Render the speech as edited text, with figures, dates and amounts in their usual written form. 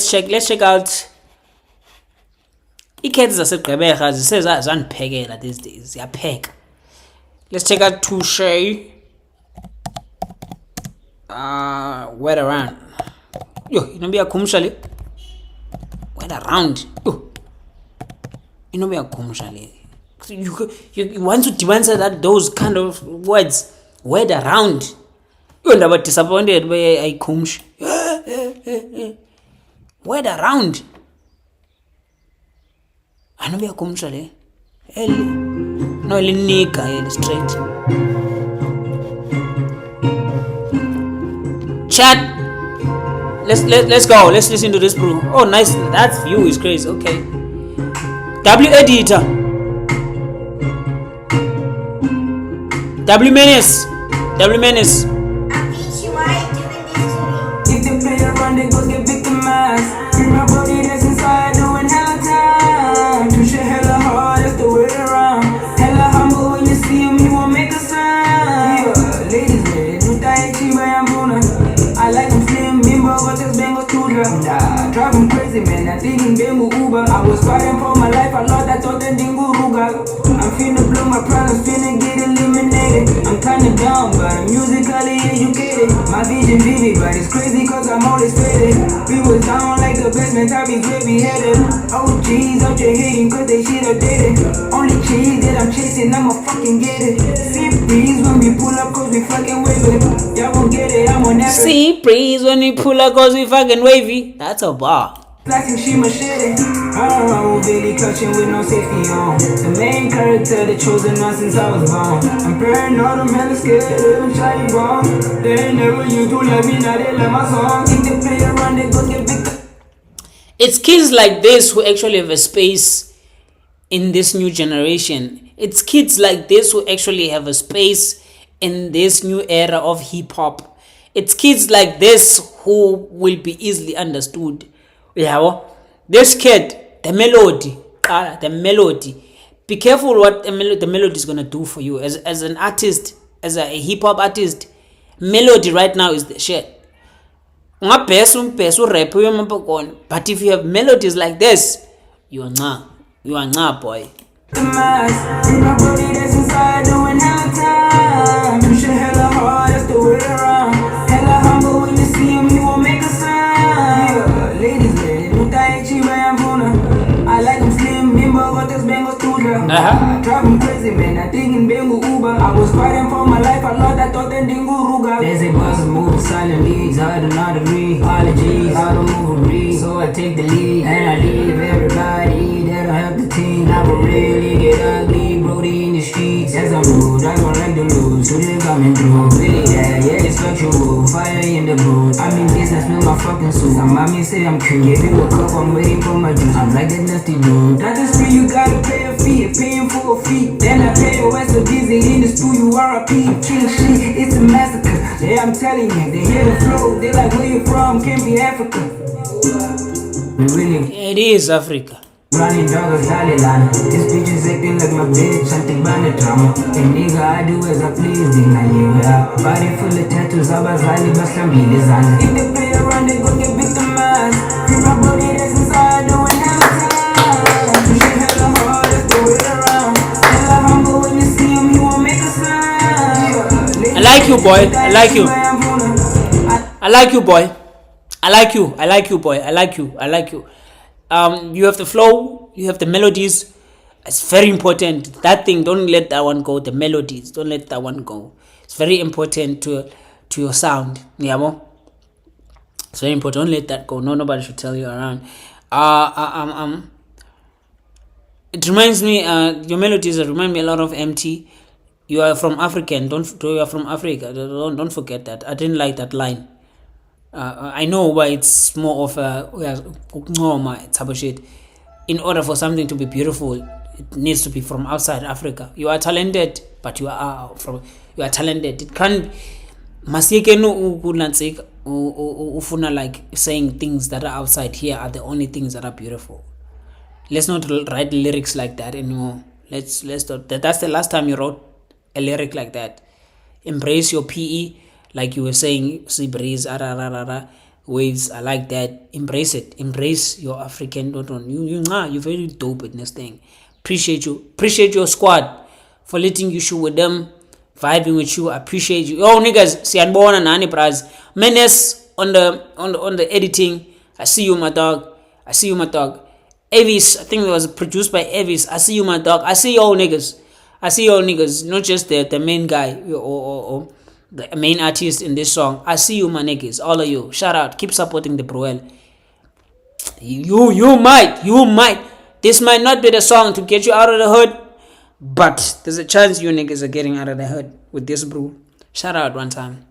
check out iCats zaseGqeberha zisezandiphekela these days. Ziyapheka. Let's check out Tushae. Wait around. Yo, inobiyakhumsha le. Wait around. Yo. Inobiyakhumsha le. You want to demand that those kind of words. Wait around. You ndaba disappointed by ayikhumsha. Wait around. Anobiyakhumsha le. No, linika straight. Chat. Let's go. Let's listen to this brew. Oh, nice. That view is crazy. Okay. W editor. W menace. W menace. Avicii, why are you doing this to me? If they play around, they go get victimized. Free my body that's inside, doing hella time. Tushae hella hard, that's the way around. Hella humble when you see him, he won't make a sound. Yeah, ladies, man, do die chiba yambuna. I like him slim, bimbo, but this bango tudra. Nah, drive him crazy, man. I think in Bengu Uber. I was fighting for my life, I lost that thought that dingo ruga. I'm finna blow my problems, finna get eliminated. I'm kinda down, but I'm musically educated. My vision vivid, but it's crazy cause I'm always faded. We was down like the basement, I be gravy headed. Oh geez, out your hating cause they shit updated. Only cheese that I'm chasing, I'ma fucking get it. See breeze when we pull up cause we fucking wavy. Y'all won't get it, I'm on that. See breeze when we pull up cause we fucking wavy. That's a bar. Plastic, she machete. I don't run Billy clutching with no safety on. The main character, the chosen one since I was born. I'm paranoid, I'm hella scared, I'm shy bomb. They ain't never used to let me, now they let my song. If they play around, they go get victim. It's kids like this who actually have a space in this new generation. It's kids like this who actually have a space in this new era of hip hop. It's kids like this who will be easily understood. Yeah, this kid, the melody. Be careful what the melody is gonna do for you as an artist, as a hip hop artist. Melody right now is the shit. But if you have melodies like this, you are nah, boy. My body that's inside doing hella time. Tushae hella hard, that's the way around. Hella humble when you see him, he won't make a sound. Yeah, ladies, man, do die chiba yambuna. I like him slim, bimbo, but this bango tudra. Drive him crazy, man, I think in Bengu Uber. I was fighting for my life, I lost that thought that dingo ruga. There's a bus move silently, it's hard to not agree. Apologies, I don't move a read, so I take the lead. And I leave everybody that'll help the team. I will really get ugly, Brody in the streets. As I move, I gon' like the lose, so they coming through. Really, yeah, it's factual, fire in the booth. I'm in business with my fucking suit. My mommy say I'm cute, give you a cup, I'm waiting for my juice. I'm like that nasty dude. Not just free, you gotta pay a fee, paying for a fee. Then I pay the rest of busy in the stool, you RIP. I'm killing shit, it's a massacre. Yeah, I'm telling you, they hear the flow, they like where you from, can't be Africa. We really It is Africa. running doggers, Dalilana. This bitch is acting like my bitch, I'm thinking about the drama. And nigga, I do as I please, ding I live out. Body full of tattoos, I was highly bust some design. If they play around, they gon' get victimized. Free my body that's inside, doing hella time. Tushae hella hard, that's the way around. Hella humble when you see him, he won't make a sound. I like you, boy. I like you. I like you, boy. I like you. I like you, boy. I like you. I like you. You have the flow. You have the melodies. It's very important. That thing, don't let that one go. The melodies, don't let that one go. It's very important to your sound. Yeah, it's very important. Don't let that go. No, nobody should tell you around. It reminds me. Your melodies remind me a lot of MT. You are from African. You are from Africa. Don't forget that. I didn't like that line. I know why it's more of a type of shit. In order for something to be beautiful, it needs to be from outside Africa. You are talented, but you are talented. It can't masike no ukulantsika ufuna like saying things that are outside here are the only things that are beautiful. Let's not write lyrics like that anymore. Let's not. That's the last time you wrote a lyric like that. Embrace your PE. Like you were saying, see breeze, waves. I like that. Embrace it. Embrace your African. You're very dope in this thing. Appreciate you. Appreciate your squad for letting you shoot with them, vibing with you. I appreciate you. Yo niggas, siyanibona nani bras. Menace on the editing. I see you, my dog. I see you, my dog. Avis, I think it was produced by Avis. I see you, my dog. I see y'all niggas. I see y'all niggas. Not just the main guy or the main artist in this song. I see you, my niggas. All of you. Shout out. Keep supporting the Bruel. You might. This might not be the song to get you out of the hood, but there's a chance you niggas are getting out of the hood with this brew. Shout out one time.